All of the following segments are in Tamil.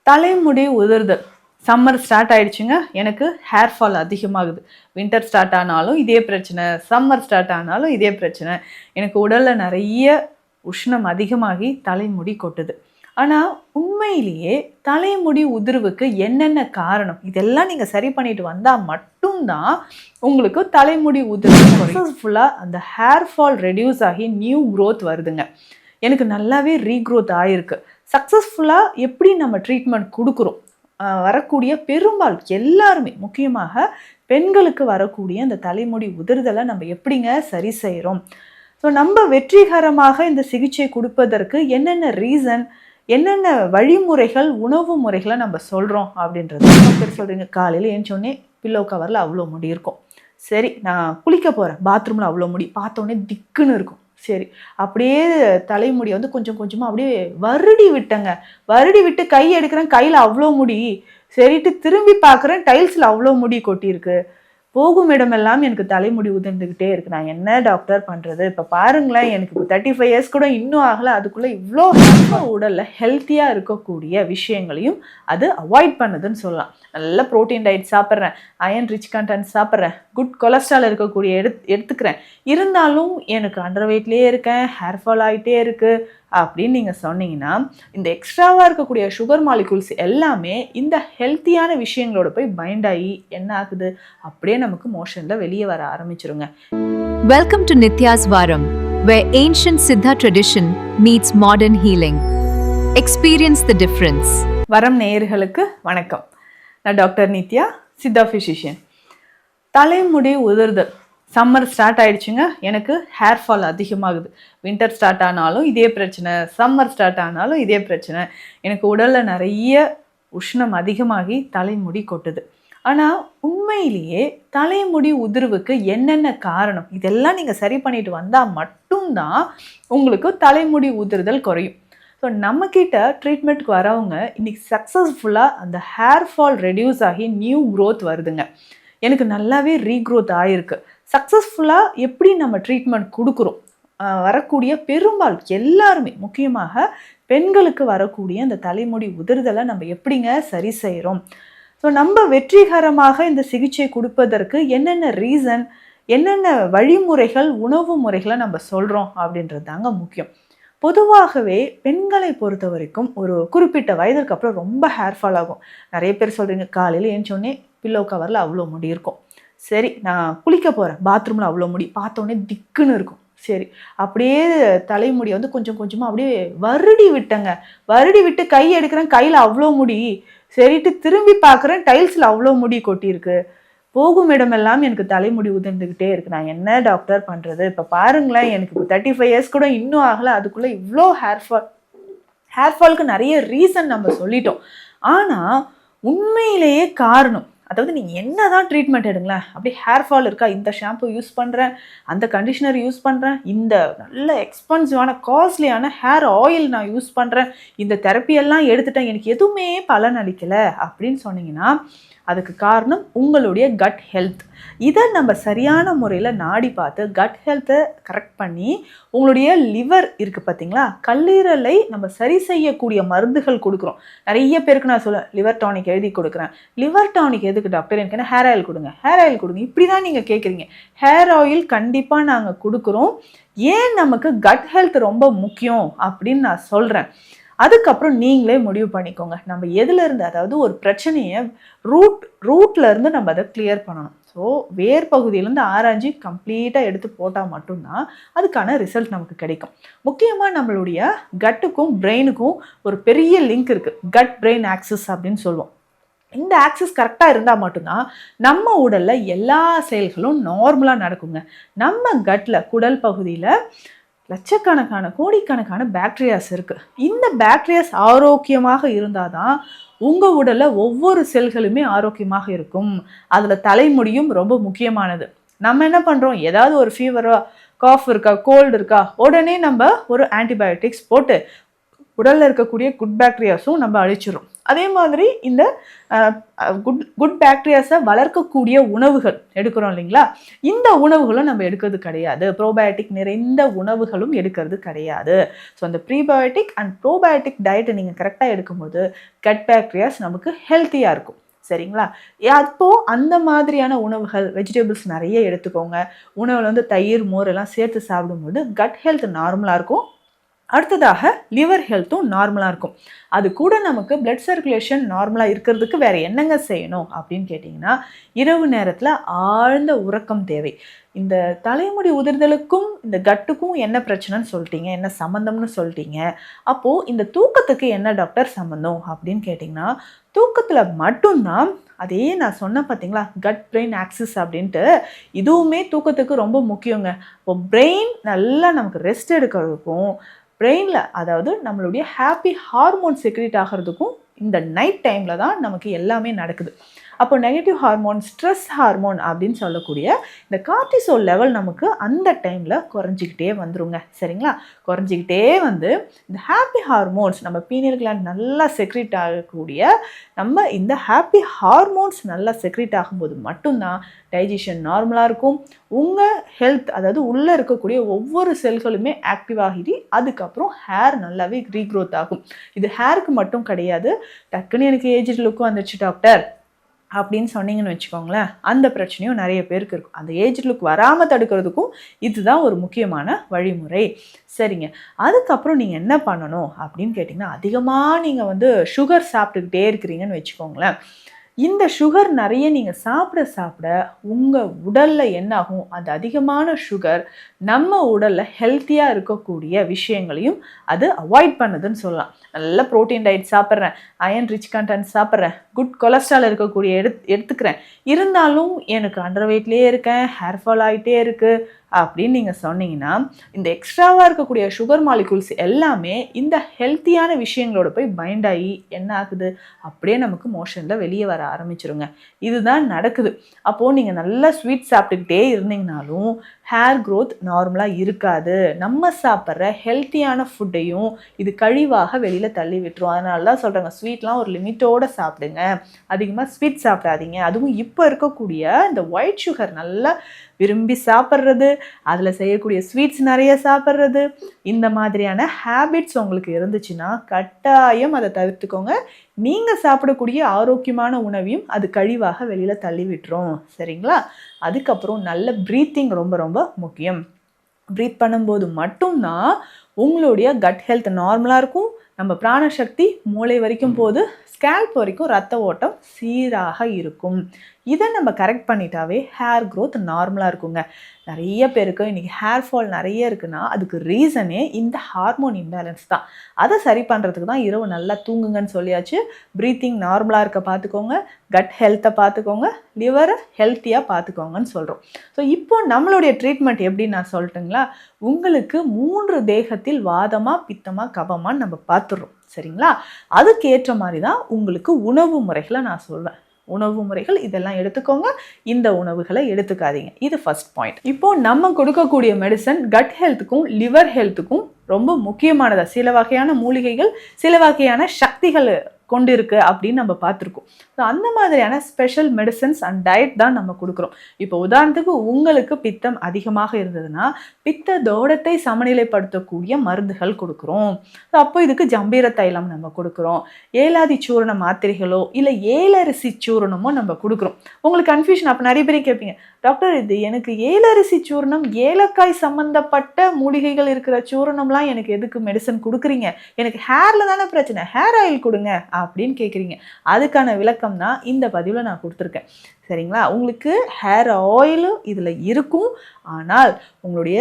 தலைமுடி உதிர்தல். சம்மர் ஸ்டார்ட் ஆயிடுச்சுங்க. எனக்கு ஹேர் ஃபால் அதிகமாகுது. வின்டர் ஸ்டார்ட் ஆனாலும் இதே பிரச்சனை, சம்மர் ஸ்டார்ட் ஆனாலும் இதே பிரச்சனை. எனக்கு உடல்ல நிறைய உஷ்ணம் அதிகமாகி தலைமுடி கொட்டுது. ஆனால் உண்மையிலேயே தலைமுடி உதிர்வுக்கு என்னென்ன காரணம், இதெல்லாம் நீங்கள் சரி பண்ணிட்டு வந்தால் மட்டும்தான் உங்களுக்கு தலைமுடி உதிர்வு சக்ஸஸ்ஃபுல்லாக அந்த ஹேர் ஃபால் ரெடியூஸ் ஆகி நியூ க்ரோத் வருதுங்க. எனக்கு நல்லாவே ரீக்ரோத் ஆகிருக்கு. சக்ஸஸ்ஃபுல்லாக எப்படி நம்ம ட்ரீட்மெண்ட் கொடுக்குறோம், வரக்கூடிய பெரும்பாலும் எல்லாருமே, முக்கியமாக பெண்களுக்கு வரக்கூடிய அந்த தலைமுடி உதிர்தலை நம்ம எப்படிங்க சரி செய்கிறோம், ஸோ நம்ம வெற்றிகரமாக இந்த சிகிச்சை கொடுப்பதற்கு என்னென்ன ரீசன், என்னென்ன வழிமுறைகள், உணவு முறைகளை நம்ம சொல்கிறோம் அப்படின்றது. பேர் சொல்கிறீங்க, காலையில் ஏஞ்சோடனே பில்லோ கவரில் அவ்வளோ முடி இருக்கும். சரி, நான் குளிக்க போகிறேன், பாத்ரூமில் அவ்வளோ முடி, பார்த்தோன்னே திக்குன்னு இருக்கும். சரி, அப்படியே தலைமுடி வந்து கொஞ்சம் கொஞ்சமாக அப்படியே வருடி விட்டேங்க. வருடி விட்டு கை எடுக்கிறேன், கையில் அவ்வளோ முடி. சரிட்டு திரும்பி பார்க்குறேன், டைல்ஸில் அவ்வளோ முடி கொட்டியிருக்கு. போகும் இடமெல்லாம் எனக்கு தலைமுடி உதிர்ந்துக்கிட்டே இருக்குது. நான் என்ன டாக்டர் பண்ணுறது? இப்போ பாருங்களேன், எனக்கு இப்போ 35 இயர்ஸ் கூட இன்னும் ஆகலை, அதுக்குள்ளே இவ்வளோ உடலில் ஹெல்த்தியாக இருக்கக்கூடிய விஷயங்களையும் அது அவாய்ட் பண்ணுதுன்னு சொல்லலாம். நல்ல ப்ரோட்டீன் டயட் சாப்பிட்றேன், அயன் ரிச் கண்டென்ட் சாப்பிட்றேன், குட் கொலஸ்ட்ரால் இருக்கக்கூடிய எடுத்துக்கிறேன், இருந்தாலும் எனக்கு அண்டர் வெயிட்லேயே இருக்கேன், ஹேர் ஃபால் ஆகிட்டே இருக்குது அப்படின்னு நீங்கள் சொன்னீங்கன்னா, இந்த எக்ஸ்ட்ராவாக இருக்கக்கூடிய சுகர் மாலிகூல்ஸ் எல்லாமே இந்த ஹெல்த்தியான விஷயங்களோட போய் பைண்ட் ஆகி என்ன ஆகுது, அப்படியே நமக்கு மோஷனில் வெளியே வர ஆரம்பிச்சிருங்க. Welcome to Nitya's Varam, where ancient Siddha tradition meets modern healing. Experience the difference. வரம் நேயர்களுக்கு வணக்கம். நான் டாக்டர் நித்யா, சித்தா ஃபிசிஷியன். தலைமுடி உதிர்தல். சம்மர் ஸ்டார்ட் ஆயிடுச்சுங்க. எனக்கு ஹேர் ஃபால் அதிகமாகுது. வின்டர் ஸ்டார்ட் ஆனாலும் இதே பிரச்சனை, சம்மர் ஸ்டார்ட் ஆனாலும் இதே பிரச்சனை. எனக்கு உடலில் நிறைய உஷ்ணம் அதிகமாகி தலைமுடி கொட்டுது. ஆனால் உண்மையிலேயே தலைமுடி உதிர்வுக்கு என்னென்ன காரணம், இதெல்லாம் நீங்கள் சரி பண்ணிட்டு வந்தால் மட்டும்தான் உங்களுக்கு தலைமுடி உதிர்தல் குறையும். ஸோ நம்மக்கிட்ட ட்ரீட்மெண்ட்டுக்கு வரவங்க இன்றைக்கி சக்ஸஸ்ஃபுல்லாக அந்த ஹேர் ஃபால் ரெடியூஸ் ஆகி நியூ க்ரோத் வருதுங்க. எனக்கு நல்லாவே ரீக்ரோத் ஆகிருக்கு. சக்ஸஸ்ஃபுல்லாக எப்படி நம்ம ட்ரீட்மெண்ட் கொடுக்குறோம், வரக்கூடிய பெரும்பாலும் எல்லாருமே, முக்கியமாக பெண்களுக்கு வரக்கூடிய அந்த தலைமுடி உதிர்தலை நம்ம எப்படிங்க சரி செய்கிறோம், ஸோ நம்ம வெற்றிகரமாக இந்த சிகிச்சை கொடுப்பதற்கு என்னென்ன ரீசன், என்னென்ன வழிமுறைகள், உணவு முறைகளை நம்ம சொல்கிறோம் அப்படின்றது தாங்க முக்கியம். பொதுவாகவே பெண்களை பொறுத்த வரைக்கும் ஒரு குறிப்பிட்ட வயதுக்கு அப்புறம் ரொம்ப ஹேர் ஃபால் ஆகும். நிறைய பேர் சொல்கிறீங்க, காலையில் ஏஞ்சோடனே பில்லோ கவரில் அவ்வளோ முடி இருக்கும். சரி, நான் குளிக்க போகிறேன், பாத்ரூமில் அவ்வளோ முடி, பார்த்தோன்னே திக்குன்னு இருக்கும். சரி, அப்படியே தலைமுடி வந்து கொஞ்சம் கொஞ்சமாக அப்படியே வருடி விட்டேங்க. வருடி விட்டு கை எடுக்கிறேன், கையில் அவ்வளோ முடி. சரிட்டு திரும்பி பார்க்குறேன், டைல்ஸில் அவ்வளோ முடி கொட்டியிருக்கு. போகும் இடமெல்லாம் எனக்கு தலைமுடி உதிர்ந்துக்கிட்டே இருக்குது. நான் என்ன டாக்டர் பண்ணுறது? இப்போ பாருங்களேன், எனக்கு இப்போ 35 இயர்ஸ் கூட இன்னும் ஆகலை, அதுக்குள்ளே இவ்வளோ ஹேர் ஃபாலுக்கு நிறைய ரீசன் நம்ம சொல்லிட்டோம். ஆனால் உண்மையிலேயே காரணம், அதாவது நீங்கள் என்ன தான் ட்ரீட்மெண்ட் எடுங்களேன், அப்படி ஹேர் ஃபால் இருக்கா, இந்த ஷாம்பு யூஸ் பண்ணுறேன், அந்த கண்டிஷனர் யூஸ் பண்ணுறேன், இந்த நல்ல எக்ஸ்பென்சிவான காஸ்ட்லியான ஹேர் ஆயில் நான் யூஸ் பண்ணுறேன், இந்த தெரப்பியெல்லாம் எடுத்துட்டேன், எனக்கு எதுவுமே பலன் அளிக்கலை அப்படின்னு சொன்னீங்கன்னா, அதுக்கு காரணம் உங்களுடைய கட் ஹெல்த். இதை நம்ம சரியான முறையில் நாடி பார்த்து கட் ஹெல்த்தை கரெக்ட் பண்ணி, உங்களுடைய லிவர் இருக்குது பார்த்தீங்களா, கல்லீரலை நம்ம சரி செய்யக்கூடிய மருந்துகள் கொடுக்குறோம். நிறைய பேருக்கு நான் சொல்லுவேன், லிவர் டானிக் எழுதி கொடுக்குறேன். லிவர் டானிக் எதுக்கு டாக்டர்? எனக்கு என்ன ஹேர் ஆயில் கொடுங்க, ஹேர் ஆயில் கொடுங்க, இப்படி தான் நீங்கள் கேட்குறீங்க. ஹேர் ஆயில் கண்டிப்பாக நாங்கள் கொடுக்குறோம். ஏன் நமக்கு கட் ஹெல்த் ரொம்ப முக்கியம் அப்படின்னு நான் சொல்கிறேன். அதுக்கப்புறம் நீங்களே முடிவு பண்ணிக்கோங்க, நம்ம எதுலேருந்து, அதாவது ஒரு பிரச்சனையை ரூட்லேருந்து நம்ம அதை கிளியர் பண்ணணும். ஸோ வேர் பகுதியிலேருந்து ஆராய்ச்சி கம்ப்ளீட்டாக எடுத்து போட்டால் மட்டும்தான் அதுக்கான ரிசல்ட் நமக்கு கிடைக்கும். முக்கியமாக நம்மளுடைய கட்டுக்கும் பிரெயினுக்கும் ஒரு பெரிய லிங்க் இருக்குது, கட் பிரெயின் ஆக்சிஸ் அப்படின்னு சொல்லுவோம். இந்த ஆக்சிஸ் கரெக்டாக இருந்தால் மட்டும்தான் நம்ம உடலில் எல்லா செயல்களும் நார்மலாக நடக்குங்க. நம்ம கட்டில், குடல் பகுதியில் லட்சக்கணக்கான கோடிக்கணக்கான பாக்டீரியாஸ் இருக்குது. இந்த பாக்டீரியாஸ் ஆரோக்கியமாக இருந்தால் தான் உங்கள் உடலில் ஒவ்வொரு செல்களுமே ஆரோக்கியமாக இருக்கும். அதில் தலைமுடியும் ரொம்ப முக்கியமானது. நம்ம என்ன பண்ணுறோம், ஏதாவது ஒரு ஃபீவரா, காஃப் இருக்கா, கோல்டு இருக்கா, உடனே நம்ம ஒரு ஆன்டிபயோட்டிக்ஸ் போட்டு உடலில் இருக்கக்கூடிய குட் பாக்டீரியாஸும் நம்ம அழிச்சிடும். அதே மாதிரி இந்த குட் பாக்டீரியாஸை வளர்க்கக்கூடிய உணவுகள் எடுக்கிறோம் இல்லைங்களா, இந்த உணவுகளும் நம்ம எடுக்கிறது கிடையாது. ப்ரோபயோட்டிக் நிறைந்த உணவுகளும் எடுக்கிறது கிடையாது. ஸோ அந்த ப்ரீபயோட்டிக் அண்ட் ப்ரோபயோட்டிக் டயட்டை நீங்கள் கரெக்டாக எடுக்கும்போது கட் பாக்டீரியாஸ் நமக்கு ஹெல்த்தியாக இருக்கும். சரிங்களா? அப்போது அந்த மாதிரியான உணவுகள், வெஜிடபிள்ஸ் நிறைய எடுத்துக்கோங்க. உணவில் வந்து தயிர், மோர் எல்லாம் சேர்த்து சாப்பிடும்போது கட் ஹெல்த் நார்மலாக இருக்கும். அடுத்ததாக லிவர் ஹெல்த்தும் நார்மலாக இருக்கும். அது கூட நமக்கு பிளட் சர்க்குலேஷன் நார்மலாக இருக்கிறதுக்கு வேறு என்னங்க செய்யணும் அப்படின்னு கேட்டிங்கன்னா, இரவு நேரத்தில் ஆழ்ந்த உறக்கம் தேவை. இந்த தலைமுடி உதிர்தலுக்கும் இந்த கட்டுக்கும் என்ன பிரச்சனைன்னு சொல்லிட்டீங்க, என்ன சம்மந்தம்னு சொல்லிட்டீங்க. அப்போது இந்த தூக்கத்துக்கு என்ன டாக்டர் சம்மந்தம் அப்படின்னு கேட்டிங்கன்னா, தூக்கத்தில் மட்டும்தான் அதே நான் சொன்னேன் பார்த்தீங்களா, கட் பிரெயின் ஆக்சிஸ் அப்படின்ட்டு, இதுவுமே தூக்கத்துக்கு ரொம்ப முக்கியங்க. இப்போ பிரெயின் நல்லா நமக்கு ரெஸ்ட் எடுக்கிறதுக்கும், பிரெயினில் அதாவது நம்மளுடைய ஹாப்பி ஹார்மோன் செக்ரேட் ஆகிறதுக்கும் இந்த நைட் டைமில் தான் நமக்கு எல்லாமே நடக்குது. அப்போ நெகட்டிவ் ஹார்மோன், ஸ்ட்ரெஸ் ஹார்மோன் அப்படின்னு சொல்லக்கூடிய இந்த கார்டிசோல் லெவல் நமக்கு அந்த டைமில் குறைஞ்சிக்கிட்டே வந்துருங்க. சரிங்களா? குறைஞ்சிக்கிட்டே வந்து இந்த ஹாப்பி ஹார்மோன்ஸ், நம்ம பீனியல் கிளாண்ட் நல்லா செக்ரேட் ஆகக்கூடிய நம்ம இந்த ஹாப்பி ஹார்மோன்ஸ் நல்லா செக்ரேட் ஆகும்போது மட்டும்தான் டைஜஷன் நார்மலாக இருக்கும். உங்கள் ஹெல்த், அதாவது உள்ளே இருக்கக்கூடிய ஒவ்வொரு செல்களுமே ஆக்டிவ் ஆகிட்டு அதுக்கப்புறம் ஹேர் நல்லாவே ரீக்ரோத் ஆகும். இது ஹேருக்கு மட்டும் கிடையாது. டக்குன்னு எனக்கு ஏஜ் லுக்கும் வந்துச்சு டாக்டர் அப்படின்னு சொன்னீங்கன்னு வச்சுக்கோங்களேன், அந்த பிரச்சனையும் நிறைய பேருக்கு இருக்கும். அந்த ஏஜ் லுக் வராமல் தடுக்கிறதுக்கும் இதுதான் ஒரு முக்கியமான வழிமுறை. சரிங்க, அதுக்கப்புறம் நீங்கள் என்ன பண்ணணும் அப்படின்னு கேட்டிங்கன்னா, அதிகமாக நீங்கள் வந்து சுகர் சாப்பிட்டுக்கிட்டே இருக்கிறீங்கன்னு வச்சுக்கோங்களேன். இந்த சுகர் நிறைய நீங்கள் சாப்பிட சாப்பிட உங்கள் உடலில் என்ன ஆகும், அந்த அதிகமான சுகர் நம்ம உடலில் ஹெல்த்தியாக இருக்கக்கூடிய விஷயங்களையும் அது அவாய்ட் பண்ணுதுன்னு சொல்லலாம். நல்ல ப்ரோட்டீன் டயட் சாப்பிட்றேன், அயன் ரிச் கண்டென்ட் சாப்பிட்றேன், குட் கொலஸ்ட்ரால் இருக்கக்கூடிய எடுத்துக்கிறேன், இருந்தாலும் எனக்கு அண்டர் வெயிட்லேயே இருக்கேன், ஹேர் ஃபால் ஆகிட்டே இருக்குது அப்படின்னு நீங்கள் சொன்னீங்கன்னா, இந்த எக்ஸ்ட்ராவாக இருக்கக்கூடிய சுகர் மாலிகூல்ஸ் எல்லாமே இந்த ஹெல்த்தியான விஷயங்களோட போய் பைண்ட் ஆகி என்ன ஆகுது, அப்படியே நமக்கு மோஷனில் வெளியே வர ஆரம்பிச்சிருங்க. இதுதான் நடக்குது. அப்போது நீங்கள் நல்லா ஸ்வீட் சாப்பிட்டுக்கிட்டே இருந்தீங்கனாலும் ஹேர் க்ரோத் நார்மலாக இருக்காது. நம்ம சாப்பிட்ற ஹெல்த்தியான ஃபுட்டையும் இது கழிவாக வெளியில் தள்ளி விட்டுரும். அதனால தான் சொல்கிறாங்க, ஸ்வீட்லாம் ஒரு லிமிட்டோடு சாப்பிடுங்க, அதிகமாக ஸ்வீட் சாப்பிடாதீங்க. அதுவும் இப்போ இருக்கக்கூடிய இந்த ஒயிட் சுகர் நல்லா விரும்பி சாப்பிட்றது, அதில் செய்யக்கூடிய ஸ்வீட்ஸ் நிறைய சாப்பிட்றது, இந்த மாதிரியான ஹேபிட்ஸ் உங்களுக்கு இருந்துச்சுன்னா கட்டாயம் அதை தவிர்த்துக்கோங்க. நீங்கள் சாப்பிடக்கூடிய ஆரோக்கியமான உணவையும் அது கழிவாக வெளியில் தள்ளி விட்டுரும். சரிங்களா? அதுக்கப்புறம் நல்ல ப்ரீத்திங் ரொம்ப ரொம்ப முக்கியம். ப்ரீத் பண்ணும்போது மட்டும்தான் உங்களுடைய கட் ஹெல்த் நார்மலாக இருக்கும். நம்ம பிராணசக்தி மூளை வரைக்கும் போது ஸ்கேல்ப் வரைக்கும் ரத்த ஓட்டம் சீராக இருக்கும். இதை நம்ம கரெக்ட் பண்ணிட்டாவே ஹேர் க்ரோத் நார்மலாக இருக்குங்க. நிறைய பேருக்கு இன்றைக்கி ஹேர் ஃபால் நிறைய இருக்குன்னா அதுக்கு ரீசனே இந்த ஹார்மோன் இம்பேலன்ஸ் தான். அதை சரி பண்ணுறதுக்கு தான் இரவு நல்லா தூங்குங்கன்னு சொல்லியாச்சு. ப்ரீத்திங் நார்மலாக இருக்க பார்த்துக்கோங்க, கட் ஹெல்த்தை பார்த்துக்கோங்க, லிவரை ஹெல்த்தியாக பார்த்துக்கோங்கன்னு சொல்கிறோம். ஸோ இப்போ நம்மளுடைய ட்ரீட்மெண்ட் எப்படின்னு நான் சொல்லட்டுங்களா? உங்களுக்கு 3 தேகத்தில் வாதமா, பித்தமா, கபமான்னு நம்ம பார்த்துடுறோம். சரிங்களா? அதுக்கேற்ற மாதிரி தான் உங்களுக்கு உணவு முறைகளை நான் சொல்வேன். உணவு முறைகள் இதெல்லாம் எடுத்துக்கோங்க, இந்த உணவுகளை எடுத்துக்காதீங்க. இது ஃபர்ஸ்ட் பாயிண்ட். இப்போ நம்ம கொடுக்கக்கூடிய மெடிசன் கட் ஹெல்த்துக்கும் லிவர் ஹெல்த்துக்கும் ரொம்ப முக்கியமானதா. சில வகையான மூலிகைகள், சில வகையான சக்திகள் கொண்டு இருக்கு அப்படின்னு நம்ம பார்த்துருக்கோம். ஸோ அந்த மாதிரியான ஸ்பெஷல் மெடிசன்ஸ் அண்ட் டயட் தான் நம்ம கொடுக்குறோம். இப்போ உதாரணத்துக்கு உங்களுக்கு பித்தம் அதிகமாக இருந்ததுன்னா பித்த தோடத்தை சமநிலைப்படுத்தக்கூடிய மருந்துகள் கொடுக்குறோம். ஸோ அப்போ இதுக்கு ஜம்பீர தைலம் நம்ம கொடுக்குறோம். ஏலாதி சூரண மாத்திரைகளோ இல்லை ஏலரிசி சூரணமோ நம்ம கொடுக்குறோம். உங்களுக்கு கன்ஃபியூஷன். அப்போ நிறைய பேர் கேட்பீங்க, டாக்டர் இது எனக்கு ஏலரிசி சூரணம், ஏலக்காய் சம்மந்தப்பட்ட மூலிகைகள் இருக்கிற சூரணம்லாம் எனக்கு எதுக்கு மெடிசன் கொடுக்குறீங்க, எனக்கு ஹேரில் தானே பிரச்சனை, ஹேர் ஆயில் கொடுங்க அப்படின்னு கேட்குறீங்க. அதுக்கான விளக்கம் தான் இந்த பதிவில் நான் கொடுத்துருக்கேன். சரிங்களா? உங்களுக்கு ஹேர் ஆயிலும் இதில் இருக்கும். ஆனால் உங்களுடைய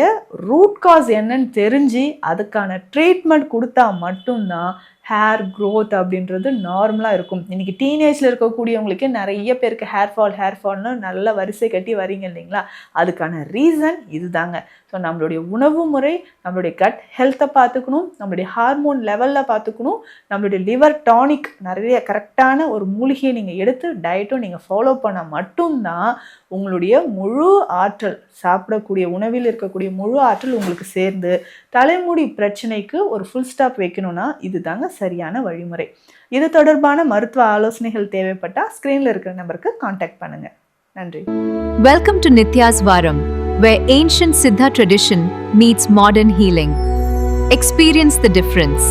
ரூட் காஸ் என்னன்னு தெரிஞ்சு அதுக்கான ட்ரீட்மெண்ட் கொடுத்தா மட்டும்தான் ஹேர் க்ரோத் அப்படின்றது நார்மலாக இருக்கும். இன்றைக்கி டீனேஜில் இருக்கக்கூடியவங்களுக்கே நிறைய பேருக்கு ஹேர் ஃபால்னு நல்ல வரிசை கட்டி வரீங்க இல்லைங்களா? அதுக்கான ரீசன் இதுதாங்க. ஸோ நம்மளுடைய உணவு முறை, நம்மளுடைய கட் ஹெல்த்தை பார்த்துக்கணும், நம்மளுடைய ஹார்மோன் லெவலில் பார்த்துக்கணும், நம்மளுடைய லிவர் டானிக் நிறைய கரெக்டான ஒரு மூலிகையை நீங்கள் எடுத்து டயட்டும் நீங்கள் ஃபாலோ பண்ணால் மட்டும்தான் உங்களுடைய முழு ஆற்றல், சாப்பிடக்கூடிய உணவில் இருக்கக்கூடிய முழு ஆற்றல் உங்களுக்கு சேர்ந்து தலைமுடி பிரச்சனைக்கு ஒரு ஃபுல் ஸ்டாப் வைக்கணும்னா இதுதாங்க சரியான வழிமுறை. இது தொடர்பான மருத்துவ ஆலோசனைகள் தேவைப்பட்டால் ஸ்க்ரீனில் இருக்கிற நம்பருக்கு காண்டாக்ட் பண்ணுங்கள். நன்றி. Welcome to Nitya's Varam, where ancient Siddha tradition meets modern healing. Experience the difference.